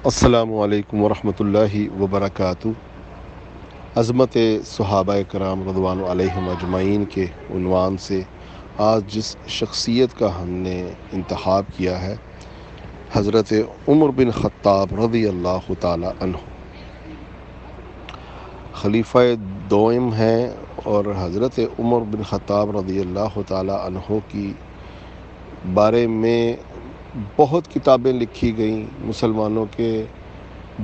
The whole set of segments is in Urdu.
السلام علیکم ورحمۃ اللہ وبرکاتہ۔ عظمت صحابہ کرام رضوان علیہم اجمعین کے عنوان سے آج جس شخصیت کا ہم نے انتخاب کیا ہے، حضرت عمر بن خطاب رضی اللہ تعالی عنہ خلیفہ دوم ہیں، اور حضرت عمر بن خطاب رضی اللہ تعالی عنہ کی بارے میں بہت کتابیں لکھی گئیں۔ مسلمانوں کے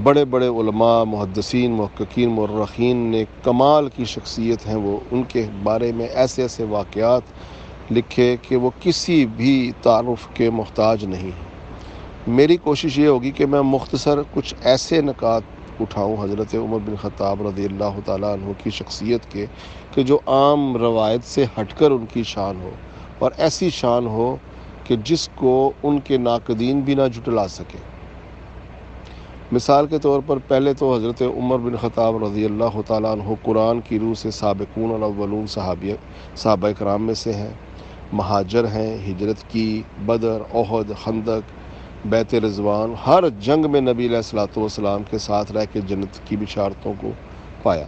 بڑے بڑے علماء، محدثین، محققین، مورخین نے کمال کی شخصیت ہیں وہ، ان کے بارے میں ایسے ایسے واقعات لکھے کہ وہ کسی بھی تعارف کے محتاج نہیں ہیں۔ میری کوشش یہ ہوگی کہ میں مختصر کچھ ایسے نکات اٹھاؤں حضرت عمر بن خطاب رضی اللہ تعالیٰ عنہ کی شخصیت کے، کہ جو عام روایت سے ہٹ کر ان کی شان ہو، اور ایسی شان ہو کہ جس کو ان کے ناقدین بھی نہ جھٹلا سکے۔ مثال کے طور پر پہلے تو حضرت عمر بن خطاب رضی اللہ تعالیٰ عنہ قرآن کی روح سے سابقون الاولون صحابہ کرام میں سے ہیں، مہاجر ہیں، ہجرت کی، بدر، احد، خندق، بیت رضوان، ہر جنگ میں نبی علیہ الصلوۃ والسلام کے ساتھ رہ کے جنت کی بشارتوں کو پایا۔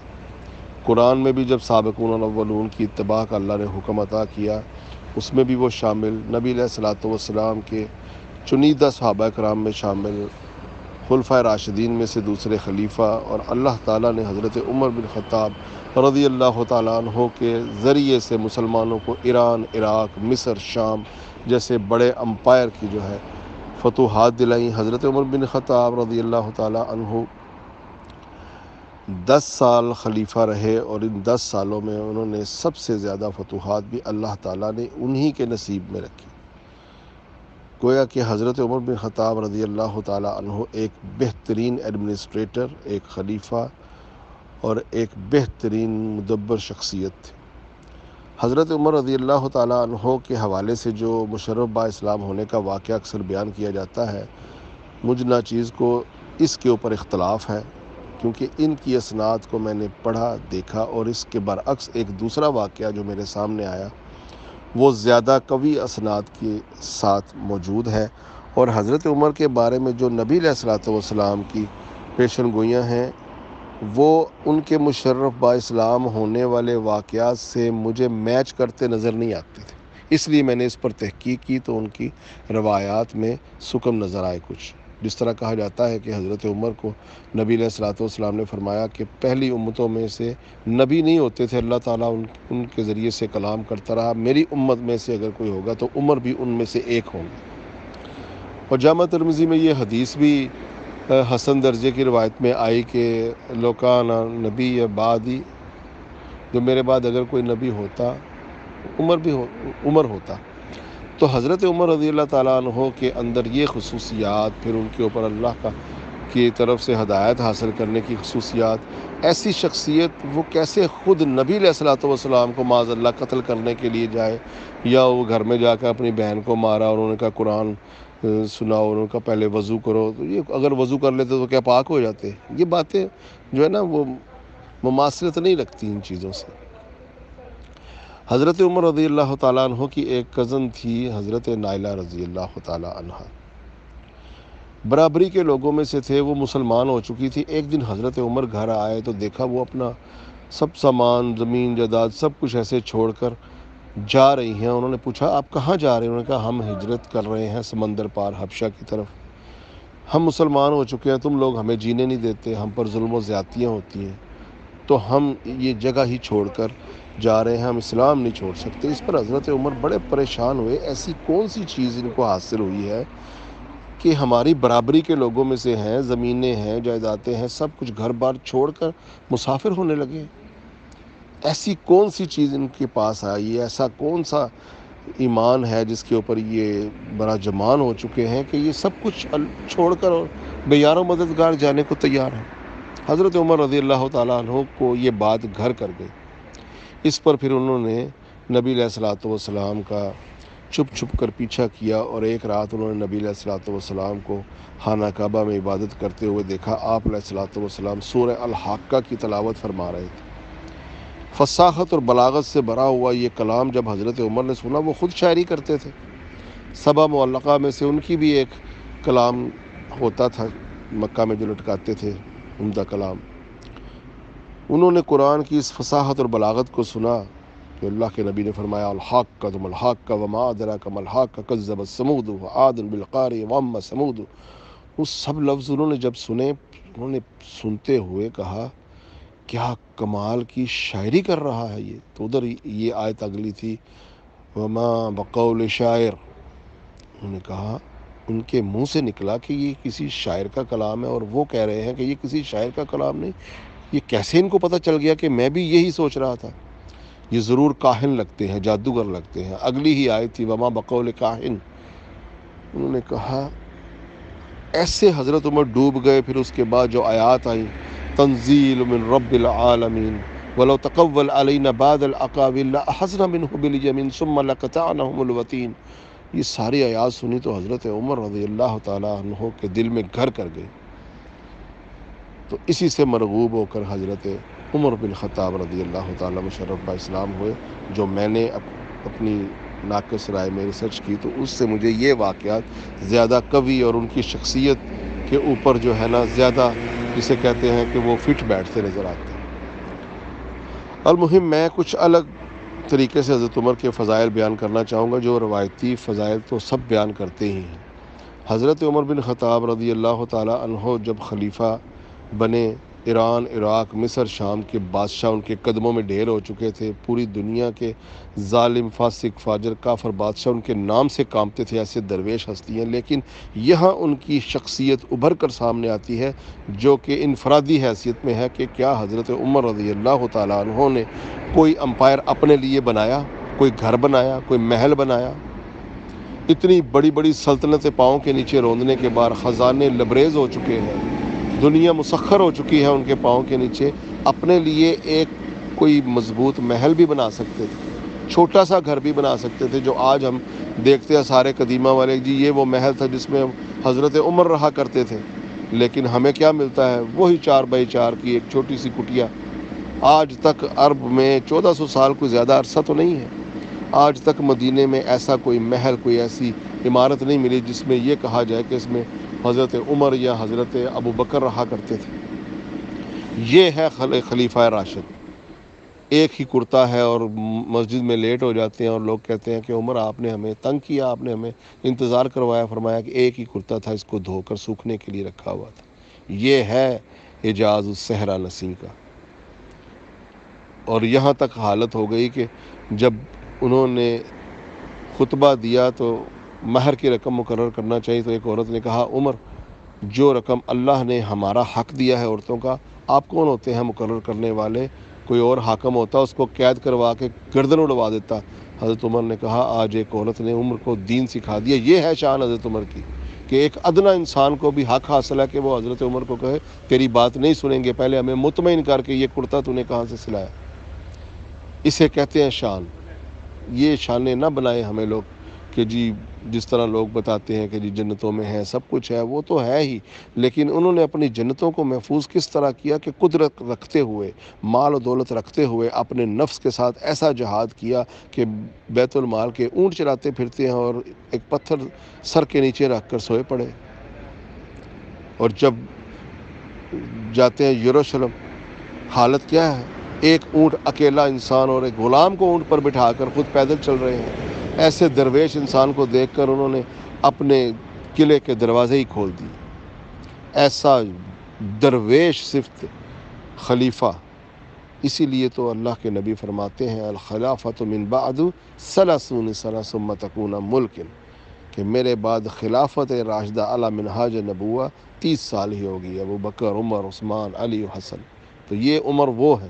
قرآن میں بھی جب سابقون الاولون کی اتباع کا اللہ نے حکم عطا کیا، اس میں بھی وہ شامل، نبی علیہ الصلوۃ والسلام کے چنیدہ صحابہ کرام میں شامل، خلفائے راشدین میں سے دوسرے خلیفہ، اور اللہ تعالیٰ نے حضرت عمر بن خطاب رضی اللہ تعالیٰ عنہ کے ذریعے سے مسلمانوں کو ایران، عراق، مصر، شام جیسے بڑے امپائر کی جو ہے فتوحات دلائیں۔ حضرت عمر بن خطاب رضی اللہ تعالیٰ عنہ 10 سال خلیفہ رہے، اور ان 10 سالوں میں انہوں نے سب سے زیادہ فتوحات بھی اللہ تعالیٰ نے انہی کے نصیب میں رکھی۔ گویا کہ حضرت عمر بن خطاب رضی اللہ تعالیٰ عنہ ایک بہترین ایڈمنسٹریٹر، ایک خلیفہ اور ایک بہترین مدبر شخصیت تھے۔ حضرت عمر رضی اللہ تعالیٰ عنہ کے حوالے سے جو مشرف با اسلام ہونے کا واقعہ اکثر بیان کیا جاتا ہے، مجھ ناچیز کو اس کے اوپر اختلاف ہے، کیونکہ ان کی اسناد کو میں نے پڑھا، دیکھا، اور اس کے برعکس ایک دوسرا واقعہ جو میرے سامنے آیا وہ زیادہ قوی اسناد کے ساتھ موجود ہے، اور حضرت عمر کے بارے میں جو نبی علیہ الصلوۃ والسلام کی پیشن گوئیاں ہیں وہ ان کے مشرف با اسلام ہونے والے واقعات سے مجھے میچ کرتے نظر نہیں آتے تھے، اس لیے میں نے اس پر تحقیق کی تو ان کی روایات میں سکم نظر آئے کچھ۔ جس طرح کہا جاتا ہے کہ حضرت عمر کو نبی علیہ الصلوۃ والسلام نے فرمایا کہ پہلی امتوں میں سے نبی نہیں ہوتے تھے، اللہ تعالیٰ ان کے ذریعے سے کلام کرتا رہا، میری امت میں سے اگر کوئی ہوگا تو عمر بھی ان میں سے ایک ہوں گے۔ اور جامع ترمذی میں یہ حدیث بھی حسن درجے کی روایت میں آئی کہ لوکانہ نبی بعدی، جو میرے بعد اگر کوئی نبی ہوتا عمر ہوتا۔ تو حضرت عمر رضی اللہ تعالیٰ عنہ کے اندر یہ خصوصیات، پھر ان کے اوپر اللہ کی طرف سے ہدایت حاصل کرنے کی خصوصیات، ایسی شخصیت وہ کیسے خود نبی علیہ الصلوۃ والسلام کو معاذ اللہ قتل کرنے کے لیے جائے، یا وہ گھر میں جا کے اپنی بہن کو مارا اور انہوں نے کہا قرآن سناؤ، انہوں نے کہا پہلے وضو کرو، تو یہ اگر وضو کر لیتے تو کیا پاک ہو جاتے؟ یہ باتیں جو ہے نا وہ مماثلت نہیں رکھتی ان چیزوں سے۔ حضرت عمر رضی اللہ تعالیٰ عنہ کی ایک کزن تھی حضرت نائلہ رضی اللہ تعالیٰ عنہ، برابری کے لوگوں میں سے تھے، وہ مسلمان ہو چکی تھی۔ ایک دن حضرت عمر گھر آئے تو دیکھا وہ اپنا سب سامان، زمین جائیداد، سب کچھ ایسے چھوڑ کر جا رہی ہیں۔ انہوں نے پوچھا آپ کہاں جا رہے ہیں؟ انہوں نے کہا ہم ہجرت کر رہے ہیں سمندر پار حبشہ کی طرف، ہم مسلمان ہو چکے ہیں، تم لوگ ہمیں جینے نہیں دیتے، ہم پر ظلم و زیادتیاں ہوتی ہیں، تو ہم یہ جگہ ہی چھوڑ کر جا رہے ہیں، ہم اسلام نہیں چھوڑ سکتے۔ اس پر حضرت عمر بڑے پریشان ہوئے، ایسی کون سی چیز ان کو حاصل ہوئی ہے کہ ہماری برابری کے لوگوں میں سے ہیں، زمینیں ہیں، جائیدادیں ہیں، سب کچھ گھر بار چھوڑ کر مسافر ہونے لگے؟ ایسی کون سی چیز ان کے پاس آئی ہے، ایسا کون سا ایمان ہے جس کے اوپر یہ بڑا جمان ہو چکے ہیں کہ یہ سب کچھ چھوڑ کر اور بے یار و مددگار جانے کو تیار ہیں؟ حضرت عمر رضی اللہ تعالیٰ عنہ کو یہ بات گھر کر گئی۔ اس پر پھر انہوں نے نبی علیہ الصلوۃ والسلام کا چھپ چھپ کر پیچھا کیا، اور ایک رات انہوں نے نبی علیہ الصلوۃ والسلام کو خانہ کعبہ میں عبادت کرتے ہوئے دیکھا۔ آپ علیہ الصلوۃ والسلام سورہ الحاقہ کی تلاوت فرما رہے تھے۔ فصاحت اور بلاغت سے بھرا ہوا یہ کلام جب حضرت عمر نے سنا، وہ خود شاعری کرتے تھے، سبا معلقہ میں سے ان کی بھی ایک کلام ہوتا تھا، مکہ میں جو لٹکاتے تھے عمدہ کلام، انہوں نے قرآن کی اس فصاحت اور بلاغت کو سنا کہ اللہ کے نبی نے فرمایا الحاقۃ ثم الحاقۃ وما ادراک ما الحاقۃ کذبت ثمود وعاد بالقارعۃ واما ثمود. وہ سب لفظ انہوں نے جب سنے، انہوں نے سنتے ہوئے کہا کیا کمال کی شاعری کر رہا ہے یہ. تو ادھر یہ آیت اگلی تھی وما بقول شاعر. انہوں نے کہا، ان کے منہ سے نکلا کہ یہ کسی شاعر کا کلام ہے، اور وہ کہہ رہے ہیں کہ یہ کسی شاعر کا کلام نہیں. یہ کیسے ان کو پتہ چل گیا کہ میں بھی یہی سوچ رہا تھا. یہ ضرور کاہن لگتے ہیں، جادوگر لگتے ہیں. اگلی ہی آیت تھی وما بقول کاہن. انہوں نے کہا، ایسے حضرت عمر ڈوب گئے. پھر اس کے بعد جو آیات آئیں تنزیل من رب العالمین ولو تقول علینا بعض الاقاویل لاخذنا منه بالیمین ثم لقطعناهم الوتین. یہ ساری آیات سنی تو حضرت عمر رضی اللہ تعالیٰ عنہ کے دل میں گھر کر گئی. تو اسی سے مرغوب ہو کر حضرت عمر بن خطاب رضی اللہ تعالیٰ مشرف با اسلام ہوئے. جو میں نے اپنی ناقص رائے میں ریسرچ کی تو اس سے مجھے یہ واقعات زیادہ قوی اور ان کی شخصیت کے اوپر جو ہے نا زیادہ جسے کہتے ہیں کہ وہ فٹ بیٹھتے نظر آتے ہیں. المہم میں کچھ الگ طریقے سے حضرت عمر کے فضائل بیان کرنا چاہوں گا. جو روایتی فضائل تو سب بیان کرتے ہی ہیں. حضرت عمر بن خطاب رضی اللہ تعالیٰ عنہ جب خلیفہ بنے، ایران، عراق، مصر، شام کے بادشاہ ان کے قدموں میں ڈھیر ہو چکے تھے. پوری دنیا کے ظالم، فاسق، فاجر، کافر بادشاہ ان کے نام سے کانپتے تھے، ایسے درویش ہستیاں. لیکن یہاں ان کی شخصیت ابھر کر سامنے آتی ہے جو کہ انفرادی حیثیت میں ہے کہ کیا حضرت عمر رضی اللہ تعالیٰ عنہ نے کوئی امپائر اپنے لیے بنایا، کوئی گھر بنایا، کوئی محل بنایا. اتنی بڑی بڑی سلطنتیں پاؤں کے نیچے روندنے کے بعد خزانے لبریز ہو چکے ہیں، دنیا مسخر ہو چکی ہے ان کے پاؤں کے نیچے. اپنے لیے ایک کوئی مضبوط محل بھی بنا سکتے تھے، چھوٹا سا گھر بھی بنا سکتے تھے. جو آج ہم دیکھتے ہیں سارے قدیمہ والے، جی یہ وہ محل تھا جس میں حضرت عمر رہا کرتے تھے. لیکن ہمیں کیا ملتا ہے؟ وہی 4x4 کی ایک چھوٹی سی کٹیا. آج تک عرب میں 1400 سال کوئی زیادہ عرصہ تو نہیں ہے، آج تک مدینے میں ایسا کوئی محل، کوئی ایسی عمارت نہیں ملی جس میں یہ کہا جائے کہ اس میں حضرت عمر یا حضرت ابو بکر رہا کرتے تھے. یہ ہے خلیفہ راشد. ایک ہی کرتا ہے اور مسجد میں لیٹ ہو جاتے ہیں اور لوگ کہتے ہیں کہ عمر آپ نے ہمیں تنگ کیا، آپ نے ہمیں انتظار کروایا. فرمایا کہ ایک ہی کرتا تھا، اس کو دھو کر سوکھنے کے لیے رکھا ہوا تھا. یہ ہے اعجاز الصحرا نسیم کا. اور یہاں تک حالت ہو گئی کہ جب انہوں نے خطبہ دیا تو مہر کی رقم مقرر کرنا چاہیے، تو ایک عورت نے کہا عمر جو رقم اللہ نے ہمارا حق دیا ہے عورتوں کا، آپ کون ہوتے ہیں مقرر کرنے والے؟ کوئی اور حاکم ہوتا اس کو قید کروا کے گردن اڑوا دیتا. حضرت عمر نے کہا آج ایک عورت نے عمر کو دین سکھا دیا. یہ ہے شان حضرت عمر کی کہ ایک ادنا انسان کو بھی حق حاصل ہے کہ وہ حضرت عمر کو کہے تیری بات نہیں سنیں گے، پہلے ہمیں مطمئن کر کے یہ کرتا تو نے کہاں سے سلایا. اسے کہتے ہیں شان. یہ شانیں نہ بنائیں ہمیں لوگ کہ جی جس طرح لوگ بتاتے ہیں کہ جی جنتوں میں ہے، سب کچھ ہے، وہ تو ہے ہی. لیکن انہوں نے اپنی جنتوں کو محفوظ کس طرح کیا کہ قدرت رکھتے ہوئے، مال و دولت رکھتے ہوئے اپنے نفس کے ساتھ ایسا جہاد کیا کہ بیت المال کے اونٹ چراتے پھرتے ہیں اور ایک پتھر سر کے نیچے رکھ کر سوئے پڑے. اور جب جاتے ہیں یروشلم، حالت کیا ہے؟ ایک اونٹ اکیلا انسان اور ایک غلام کو اونٹ پر بٹھا کر خود پیدل چل رہے ہیں. ایسے درویش انسان کو دیکھ کر انہوں نے اپنے قلعے کے دروازے ہی کھول دیے. ایسا درویش صفت خلیفہ. اسی لیے تو اللہ کے نبی فرماتے ہیں الخلافۃ من بعد 30 سنہ ثم تکون ملکا، کہ میرے بعد خلافت راشدہ علی منہاج نبوہ 30 سال ہی ہوگی. ابو بکر، عمر، عثمان، علی و حسن. تو یہ عمر وہ ہیں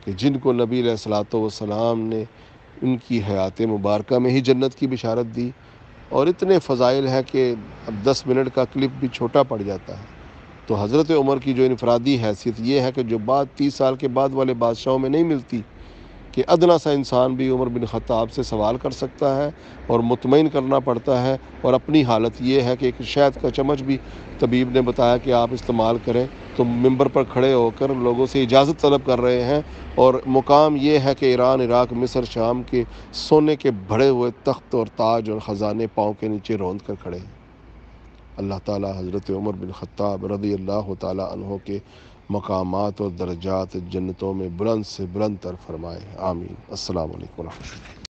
کہ جن کو نبی علیہ الصلوۃ والسلام نے ان کی حیات مبارکہ میں ہی جنت کی بشارت دی. اور اتنے فضائل ہیں کہ اب 10 منٹ کا کلپ بھی چھوٹا پڑ جاتا ہے. تو حضرت عمر کی جو انفرادی حیثیت یہ ہے کہ جو بات 30 سال کے بعد والے بادشاہوں میں نہیں ملتی، کہ ادنا سا انسان بھی عمر بن خطاب سے سوال کر سکتا ہے اور مطمئن کرنا پڑتا ہے. اور اپنی حالت یہ ہے کہ ایک شہد کا چمچ بھی طبیب نے بتایا کہ آپ استعمال کریں تو ممبر پر کھڑے ہو کر لوگوں سے اجازت طلب کر رہے ہیں. اور مقام یہ ہے کہ ایران، عراق، مصر، شام کے سونے کے بھرے ہوئے تخت اور تاج اور خزانے پاؤں کے نیچے روند کر کھڑے ہیں. اللہ تعالی حضرت عمر بن خطاب رضی اللہ تعالی عنہ کے مقامات اور درجات جنتوں میں بلند سے بلند تر فرمائے، آمین۔ السلام علیکم ورحمۃ اللہ۔